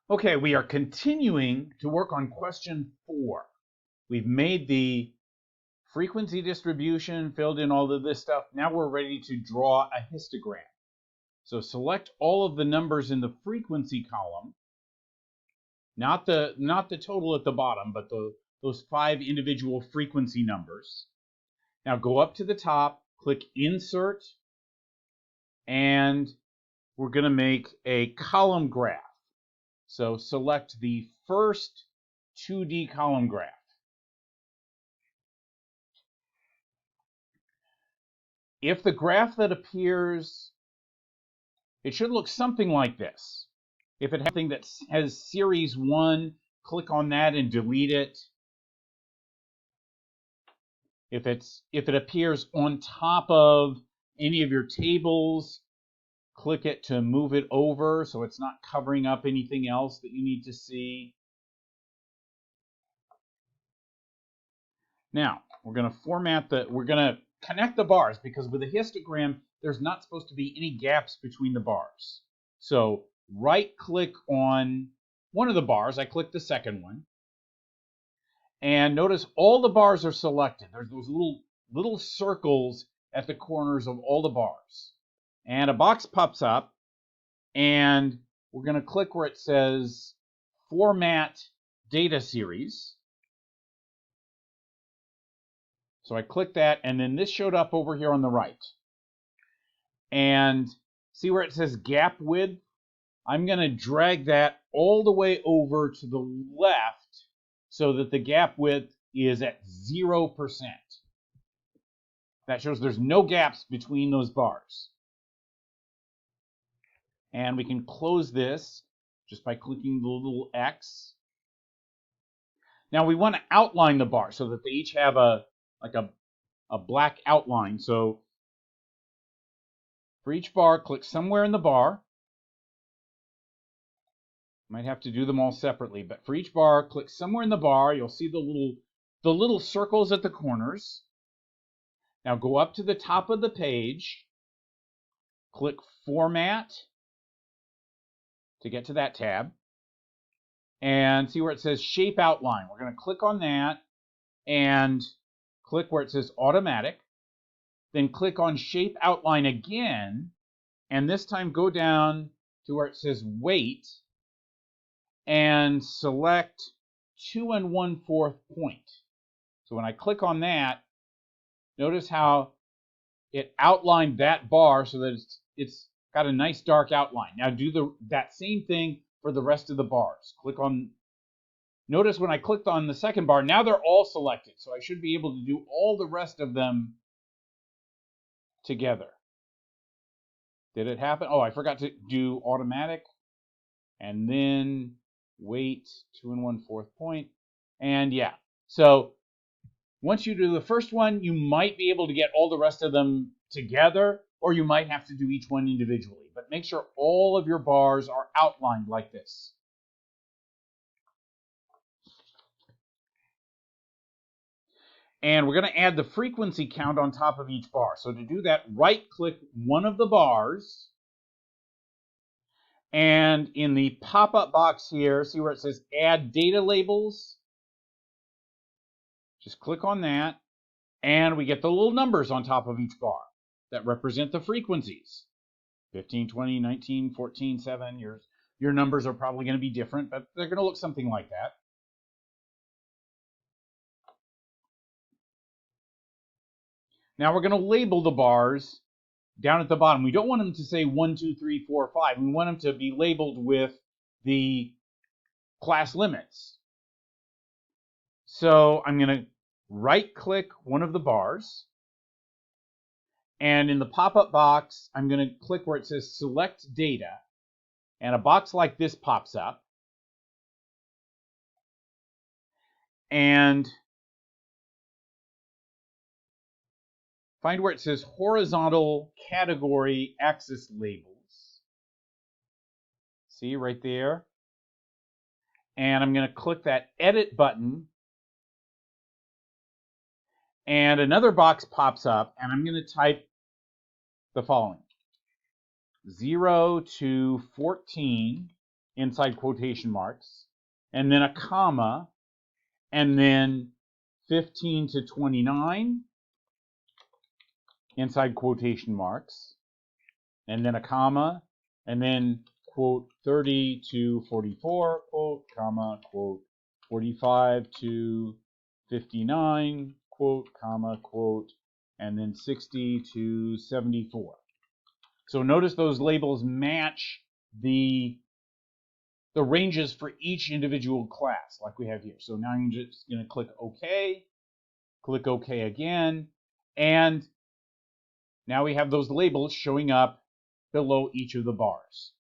Okay, we are continuing to work on question 4. We've made the frequency distribution, filled in all of this stuff. Now we're ready to draw a histogram. So select all of the numbers in the frequency column, not the total at the bottom, but those 5 individual frequency numbers. Now go up to the top, click Insert, and we're going to make a column graph. So select the first 2D column graph. If the graph that appears, it should look something like this. If it has something that has series 1, click on that and delete it. If it appears on top of any of your tables, click it to move it over so it's not covering up anything else that you need to see. Now, we're going to connect the bars, because with a histogram, there's not supposed to be any gaps between the bars. So right click on one of the bars. I clicked the second one. And notice all the bars are selected. There's those little circles at the corners of all the bars. And a box pops up, and we're going to click where it says Format Data Series. So I clicked that, and then this showed up over here on the right. And see where it says gap width? I'm going to drag that all the way over to the left so that the gap width is at 0%. That shows there's no gaps between those bars. And we can close this just by clicking the little X. Now we want to outline the bar so that they each have a black outline. So for each bar, click somewhere in the bar. Might have to do them all separately, but for each bar, click somewhere in the bar. You'll see the little circles at the corners. Now go up to the top of the page, click Format to get to that tab, and see where it says Shape Outline. We're going to click on that and click where it says Automatic. Then click on Shape Outline again, and this time go down to where it says Weight and select 2 1/4 point. So when I click on that, notice how it outlined that bar so that it's got a nice dark outline. Now do that same thing for the rest of the bars. Notice when I clicked on the second bar, now they're all selected. So I should be able to do all the rest of them together. Did it happen? Oh, I forgot to do automatic. And then weight 2 1/4 point. And yeah, so once you do the first one, you might be able to get all the rest of them together, or you might have to do each one individually. But make sure all of your bars are outlined like this. And we're going to add the frequency count on top of each bar. So to do that, right-click one of the bars. And in the pop-up box here, see where it says Add Data Labels? Just click on that, and we get the little numbers on top of each bar that represent the frequencies. 15, 20, 19, 14, 7. Your numbers are probably going to be different, but they're going to look something like that. Now we're going to label the bars down at the bottom. We don't want them to say 1, 2, 3, 4, 5. We want them to be labeled with the class limits. So I'm going to right-click one of the bars. And in the pop-up box, I'm going to click where it says Select Data. And a box like this pops up. And find where it says Horizontal Category Axis Labels. See right there? And I'm going to click that Edit button. And another box pops up, and I'm going to type the following. 0 to 14 inside quotation marks, and then a comma, and then 15 to 29 inside quotation marks, and then a comma, and then quote 30 to 44, quote, comma, quote, 45 to 59, quote, comma, quote, and then 60 to 74. So notice those labels match the ranges for each individual class like we have here. So now I'm just going to click OK again, and now we have those labels showing up below each of the bars.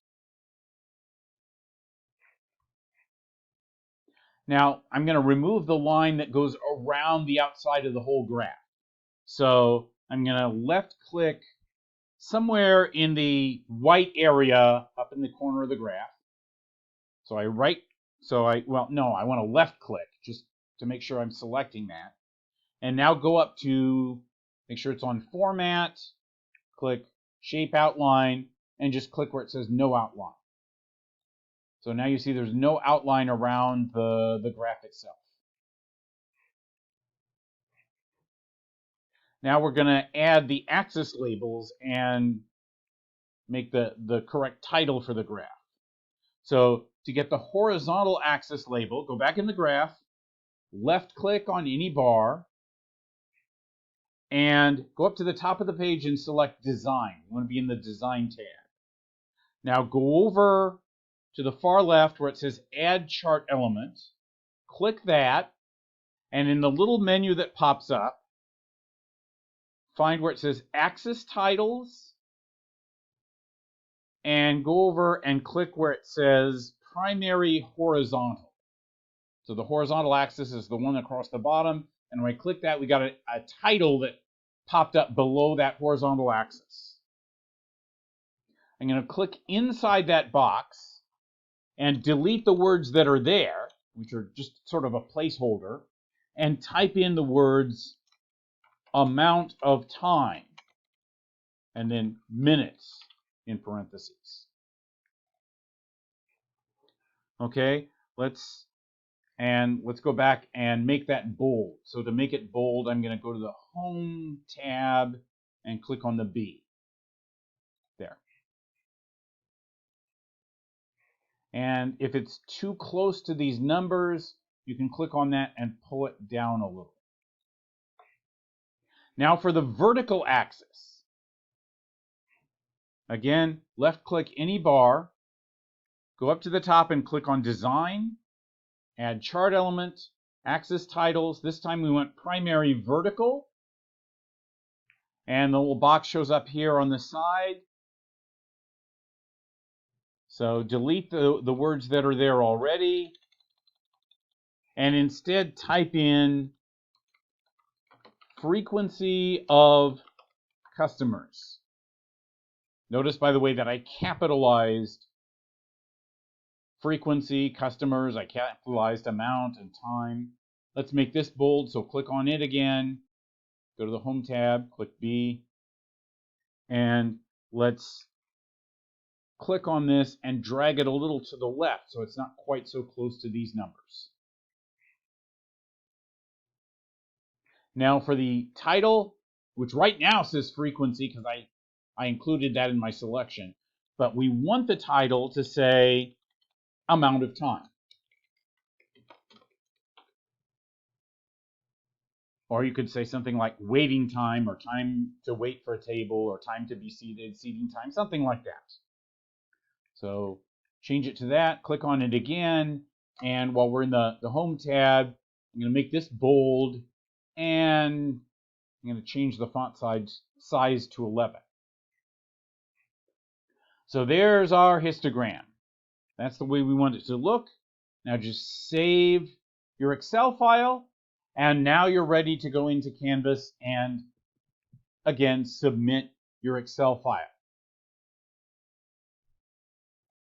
Now I'm going to remove the line that goes around the outside of the whole graph. So I'm going to left click somewhere in the white area up in the corner of the graph. So I want to left click just to make sure I'm selecting that. And now go up to, make sure it's on Format, click Shape Outline, and just click where it says No Outline. So now you see there's no outline around the graph itself. Now we're going to add the axis labels and make the correct title for the graph. So to get the horizontal axis label, go back in the graph, left click on any bar, and go up to the top of the page and select Design. You want to be in the Design tab. Now go over to the far left where it says Add Chart Element. Click that, and in the little menu that pops up, find where it says Axis Titles, and go over and click where it says Primary Horizontal. So the horizontal axis is the one across the bottom, and when I click that, we got a title that popped up below that horizontal axis. I'm going to click inside that box and delete the words that are there, which are just sort of a placeholder, and type in the words amount of time, and then minutes in parentheses. Okay, let's go back and make that bold. So to make it bold, I'm going to go to the Home tab and click on the B. There. And if it's too close to these numbers, you can click on that and pull it down a little. Now for the vertical axis. Again, left click any bar, go up to the top and click on Design, add Chart Element, Axis Titles. This time we want Primary Vertical. And the little box shows up here on the side. So delete the words that are there already. And instead type in frequency of customers. Notice, by the way, that I capitalized frequency, customers, I capitalized amount and time. Let's make this bold, so click on it again. Go to the Home tab, click B, and let's click on this and drag it a little to the left so it's not quite so close to these numbers. Now for the title, which right now says frequency because I included that in my selection, but we want the title to say amount of time. Or you could say something like waiting time, or time to wait for a table, or time to be seated, seating time, something like that. So change it to that, click on it again, and while we're in the Home tab, I'm going to make this bold, and I'm going to change the font size to 11. So there's our histogram. That's the way we want it to look. Now just save your Excel file, and now you're ready to go into Canvas and, again, submit your Excel file.